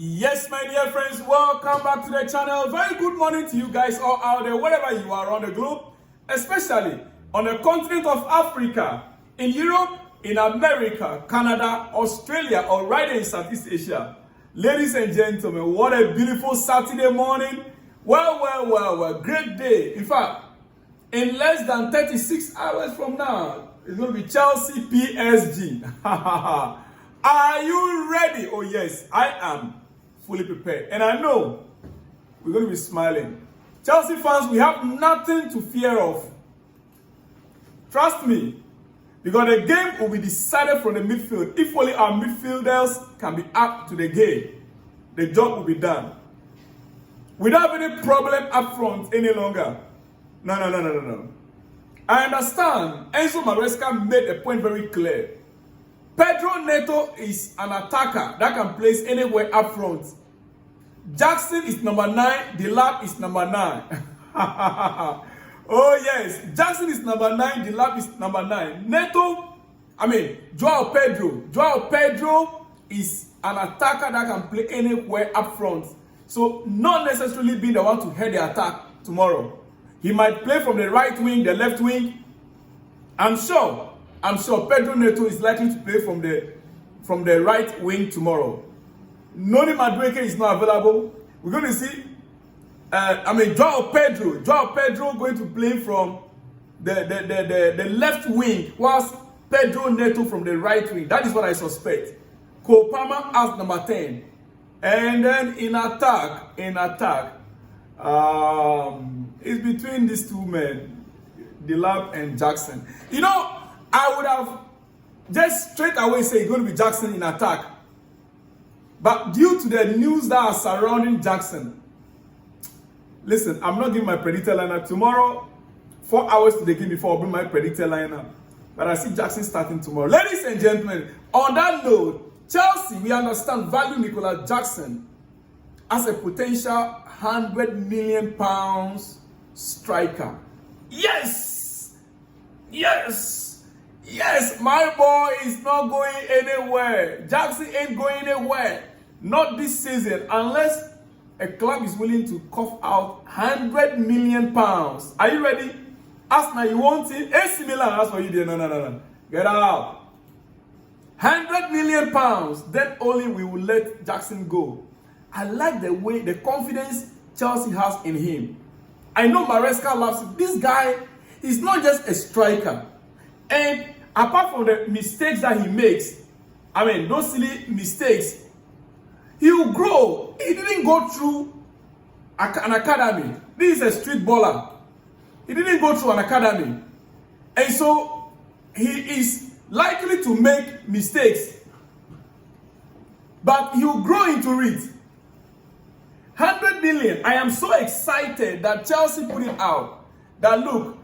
Yes, my dear friends, welcome back to the channel. Very good morning to you guys all out there, wherever you are around the globe, especially on the continent of Africa, in Europe, in America, Canada, Australia, or right in Southeast Asia. Ladies and gentlemen, what a beautiful Saturday morning. Well, great day. In fact, in less than 36 hours from now, it's going to be Chelsea PSG. Are you ready? Oh yes, I am fully prepared. And I know we're going to be smiling. Chelsea fans, we have nothing to fear of. Trust me. Because the game will be decided from the midfield. If only our midfielders can be up to the game, the job will be done. Without any problem up front any longer. No. I understand. Enzo Maresca made a point very clear. Pedro Neto is an attacker that can place anywhere up front. Jackson is number 9. Delap is number 9. Oh yes, Jackson is number 9. Delap is number 9. Joao Pedro is an attacker that can play anywhere up front. So not necessarily being the one to head the attack tomorrow. He might play from the right wing, the left wing. I'm sure Pedro Neto is likely to play from the right wing tomorrow. Noni Madueke is not available. We're going to see Joao Pedro going to play from the left wing, whilst Pedro Neto from the right wing. That is what I suspect. Cole Palmer as number 10. And then in attack, it's between these two men, Delap and Jackson. You know, I would have just straight away say it's going to be Jackson in attack. But due to the news that are surrounding Jackson, listen, I'm not giving my predicted lineup. Tomorrow, 4 hours to the game before I'll bring my predicted lineup. But I see Jackson starting tomorrow. Ladies and gentlemen, on that note, Chelsea, we understand, value Nicolas Jackson as a potential £100 million striker. Yes, my boy is not going anywhere. Jackson ain't going anywhere. Not this season, unless a club is willing to cough out £100 million. Are you ready? Arsenal, you want it? AC Milan, that's what you did. No. Get out. £100 million. Then only we will let Jackson go. I like the way, the confidence Chelsea has in him. I know Maresca loves him. This guy is not just a striker. And apart from the mistakes that he makes, those silly mistakes, he will grow. He didn't go through an academy. This is a street baller. He didn't go through an academy. And so he is likely to make mistakes. But he will grow into it. 100 million. I am so excited that Chelsea put it out. That look,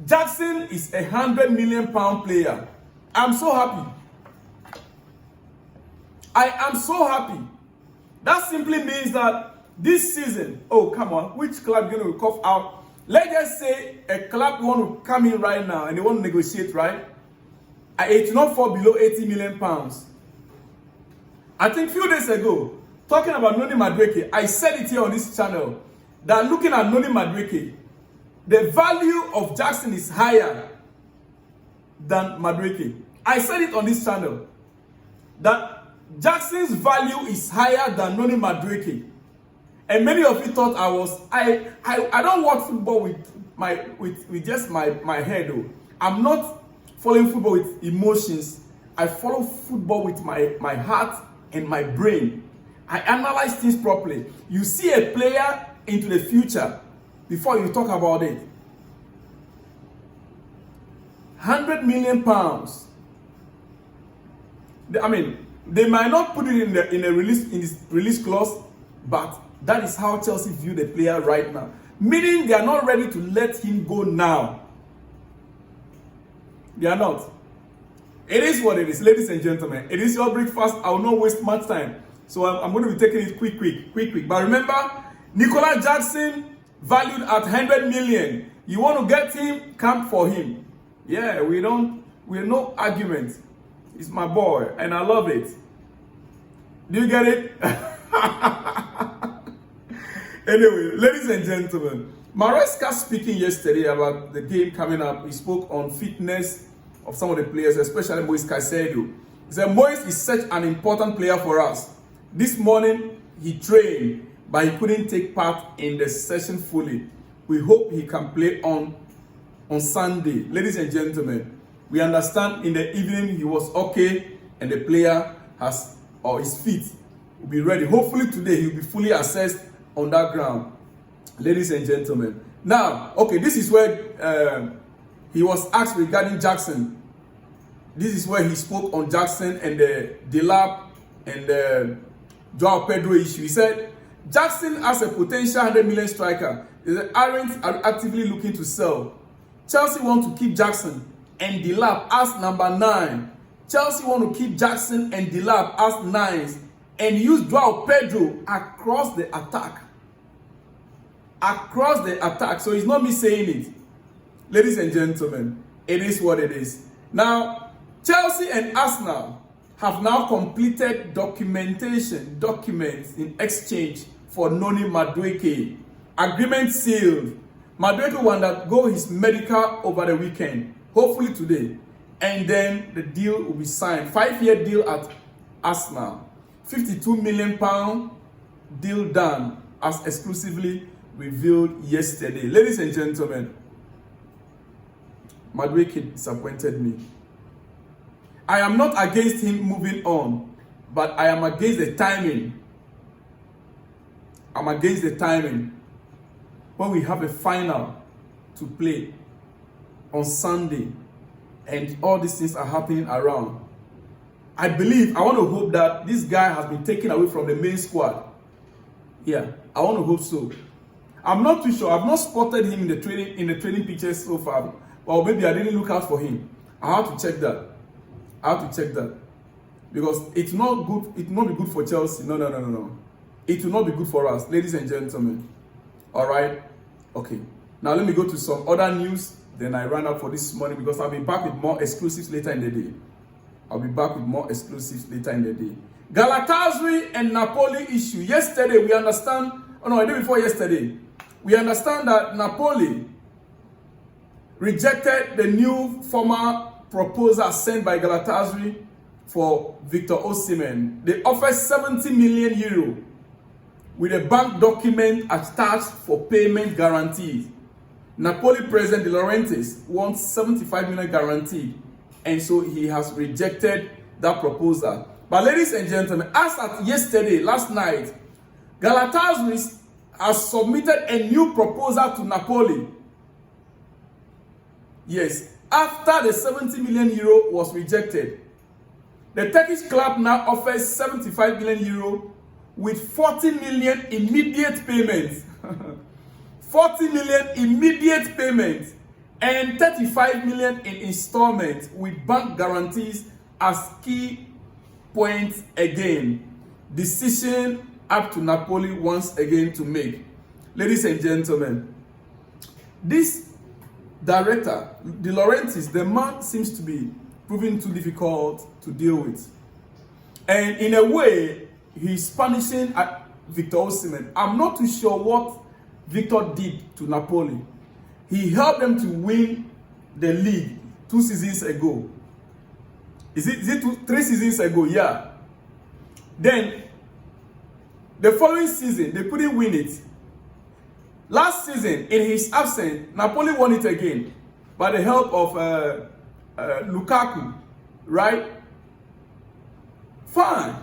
Jackson is a £100 million player. I'm so happy. I am so happy. That simply means that this season, oh come on, which club is going to cough out? Let's just say a club want to come in right now and they want to negotiate, right? It will not fall below £80 million. I think a few days ago, talking about Noni Madueke, I said it here on this channel, that looking at Noni Madueke, the value of Jackson is higher than Madueke. I said it on this channel, that Jackson's value is higher than Noni Madueke. And many of you thought I don't watch football with just my head though. I'm not following football with emotions. I follow football with my heart and my brain. I analyze things properly. You see a player into the future before you talk about it. £100 million. They might not put it in this release clause, but that is how Chelsea view the player right now. Meaning they are not ready to let him go now. They are not. It is what it is, ladies and gentlemen. It is your breakfast. I will not waste much time. So I'm going to be taking it quick. But remember, Nicolas Jackson valued at 100 million. You want to get him, come for him. Yeah, we're no argument. He's my boy, and I love it. Do you get it? Anyway, ladies and gentlemen, Maresca speaking yesterday about the game coming up, he spoke on fitness of some of the players, especially Moise Caicedo. He said, Moise is such an important player for us. This morning, he trained, but he couldn't take part in the session fully. We hope he can play on Sunday. Ladies and gentlemen, we understand in the evening he was okay, and the player has, or his feet will be ready. Hopefully today he'll be fully assessed on that ground. Ladies and gentlemen. Now, okay, this is where he was asked regarding Jackson. This is where he spoke on Jackson and the Delap and the Joao Pedro issue. He said, Jackson as a potential 100 million striker aren't actively looking to sell. Chelsea want to keep Jackson and Delap as number 9. Chelsea want to keep Jackson and Delap as 9s and use Joao Pedro across the attack. Across the attack. So it's not me saying it. Ladies and gentlemen, it is what it is. Now, Chelsea and Arsenal have now completed documents in exchange for Noni Madueke. Agreement sealed. Madueke will undergo his medical over the weekend, hopefully today, and then the deal will be signed. 5-year deal at Arsenal. £52 million deal done, as exclusively revealed yesterday. Ladies and gentlemen, Madueke disappointed me. I am not against him moving on, but I am against the timing. I'm against the timing. When we have a final to play on Sunday and all these things are happening around, I want to hope that this guy has been taken away from the main squad. Yeah, I want to hope so. I'm not too sure. I've not spotted him in the training pictures so far. Or maybe I didn't look out for him. I have to check that. Because it's not good. It will not be good for Chelsea. No. It will not be good for us, ladies and gentlemen. All right. Okay. Now let me go to some other news. Then I ran out for this morning because I'll be back with more exclusives later in the day. Galatasaray and Napoli issue. Yesterday we understand. Oh no, the day before yesterday, we understand that Napoli rejected the new former proposal sent by Galatasaray for Victor Osimhen. They offered 70 million euro with a bank document attached for payment guarantees. Napoli president De Laurentiis wants 75 million guaranteed, and so he has rejected that proposal. But ladies and gentlemen, as at yesterday, last night, Galatasaray has submitted a new proposal to Napoli. Yes, after the 70 million euro was rejected, the Turkish club now offers 75 million euro with 40 million immediate payments. 40 million immediate payments and 35 million in installments with bank guarantees as key points again. Decision up to Napoli once again to make. Ladies and gentlemen, this director, De Laurentiis, the man seems to be proving too difficult to deal with. And in a way, he's punishing Victor Osimhen. I'm not too sure what Victor did to Napoli. He helped them to win the league 2 seasons ago. Is it 3 seasons ago? Yeah. Then, the following season, they couldn't win it. Last season, in his absence, Napoli won it again by the help of Lukaku, right? Fine.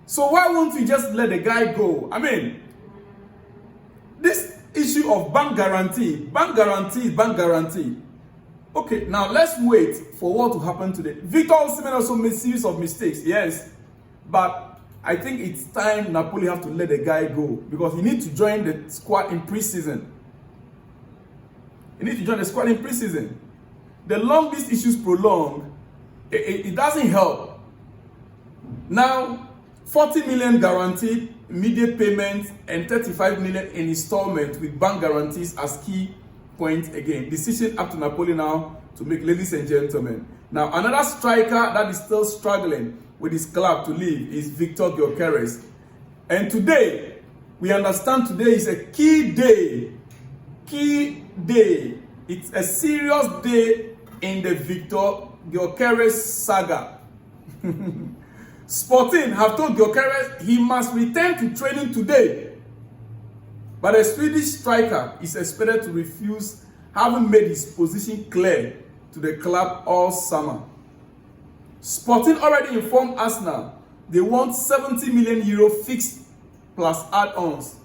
So why won't we just let the guy go? I mean, this issue of bank guarantee. Okay, now let's wait for what will happen today. Victor Osimhen also made series of mistakes, yes, but I think it's time Napoli have to let the guy go because he needs to join the squad in pre-season. The longer these issues prolong, it doesn't help. Now, 40 million guaranteed immediate payments and 35 million in installment with bank guarantees as key points again. Decision up to Napoli now to make, ladies and gentlemen. Now, another striker that is still struggling with his club to leave is Victor Gyeokeres. And today, we understand today is a key day. Key day. It's a serious day in the Victor Gyeokeres saga. Sporting have told Gyeokeres he must return to training today. But the Swedish striker is expected to refuse, having made his position clear to the club all summer. Sporting already informed Arsenal they want 70 million euro fixed plus add-ons.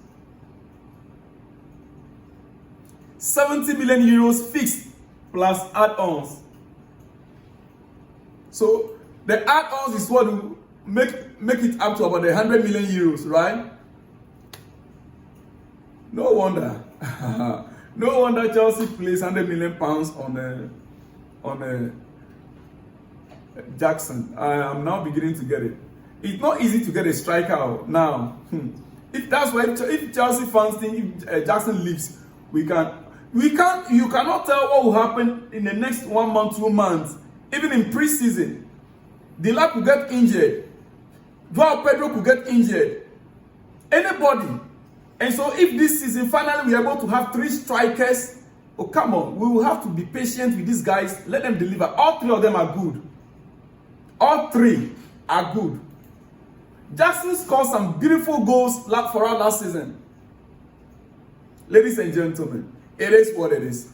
70 million euros fixed plus add-ons. So the add-ons is what will make it up to about 100 million euros, right? No wonder. No wonder Chelsea plays 100 million pounds on Jackson. I am now beginning to get it. It's not easy to get a striker now. If that's why, if Chelsea fans think if Jackson leaves, you cannot tell what will happen in the next 1 month, 2 months. Even in pre-season, Dila could get injured. Joao Pedro could get injured. Anybody. And so if this season finally we are able to have 3 strikers, oh come on, we will have to be patient with these guys. Let them deliver. All 3 of them are good. All 3 are good. Jackson scored some beautiful goals for us last season. Ladies and gentlemen, it is what it is.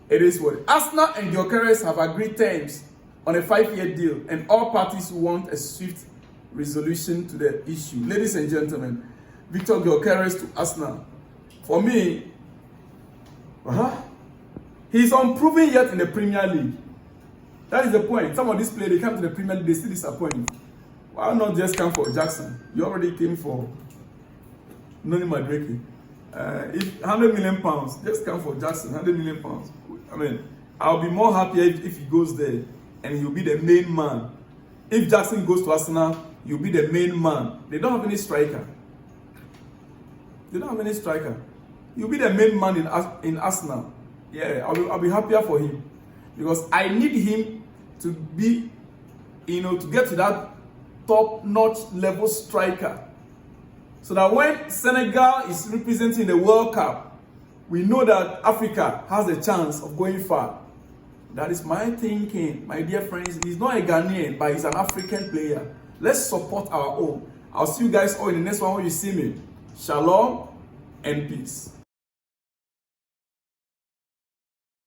It is what it is. Arsenal and Gyeokeres have agreed terms on a 5-year deal, and all parties want a swift resolution to the issue. Ladies and gentlemen, Victor Gyeokeres to Arsenal. For me, he's unproven yet in the Premier League. That is the point. Some of these players, they come to the Premier League, they still disappoint. Why not just come for Jackson? You already came for Noni Madueke. If 100 million pounds, just come for Jackson, 100 million pounds. I mean, I'll be more happier if he goes there and he'll be the main man. If Jackson goes to Arsenal, he'll be the main man. They don't have any striker. They don't have any striker. He'll be the main man in Arsenal. Yeah, I'll be happier for him. Because I need him to be, to get to that top-notch level striker. So that when Senegal is representing the World Cup, we know that Africa has a chance of going far. That is my thinking, my dear friends. He's not a Ghanaian, but he's an African player. Let's support our own. I'll see you guys all in the next one when you see me. Shalom and peace.